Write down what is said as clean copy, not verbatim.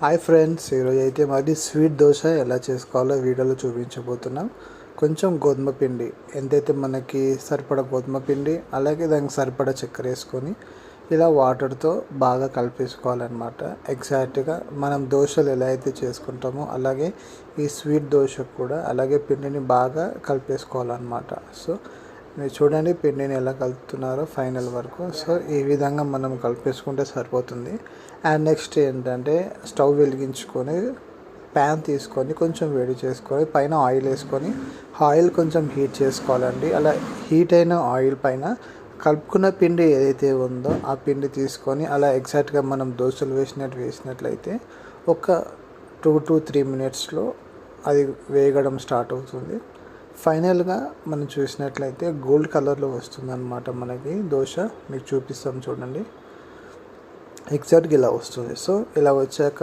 Hi friends, ఈరోజు అయితే మరి స్వీట్ దోశ ఎలా చేసుకోవాలో వీడియోలో చూపించబోతున్నాం. కొంచెం గోధుమ పిండి, ఎంతైతే మనకి సరిపడా గోధుమ పిండి, అలాగే దానికి సరిపడా చక్కెర వేసుకొని ఇలా వాటర్తో బాగా కలిపేసుకోవాలన్నమాట. ఎగ్జాక్ట్గా మనం దోశలు ఎలా అయితే చేసుకుంటామో అలాగే ఈ స్వీట్ దోశ కూడా అలాగే పిండిని బాగా కలిపేసుకోవాలన్నమాట. సో మీరు చూడండి పిండిని ఎలా కలుపుతున్నారో ఫైనల్ వరకు. సో ఈ విధంగా మనం కలిపేసుకుంటే సరిపోతుంది. అండ్ నెక్స్ట్ ఏంటంటే స్టవ్ వెలిగించుకొని ప్యాన్ తీసుకొని కొంచెం వేడి చేసుకొని పైన ఆయిల్ వేసుకొని ఆయిల్ కొంచెం హీట్ చేసుకోవాలండి. అలా హీట్ అయిన ఆయిల్ పైన కలుపుకున్న పిండి ఏదైతే ఉందో ఆ పిండి తీసుకొని అలా ఎగ్జాక్ట్గా మనం దోశలు వేసినట్లయితే ఒక 2 to 3 మినిట్స్లో అది వేగడం స్టార్ట్ అవుతుంది. ఫైనల్గా మనం చూసినట్లయితే గోల్డ్ కలర్లో వస్తుందన్నమాట మనకి దోశ. మీకు చూపిస్తాం చూడండి, ఎగ్జాక్ట్గా ఇలా వస్తుంది. సో ఇలా వచ్చాక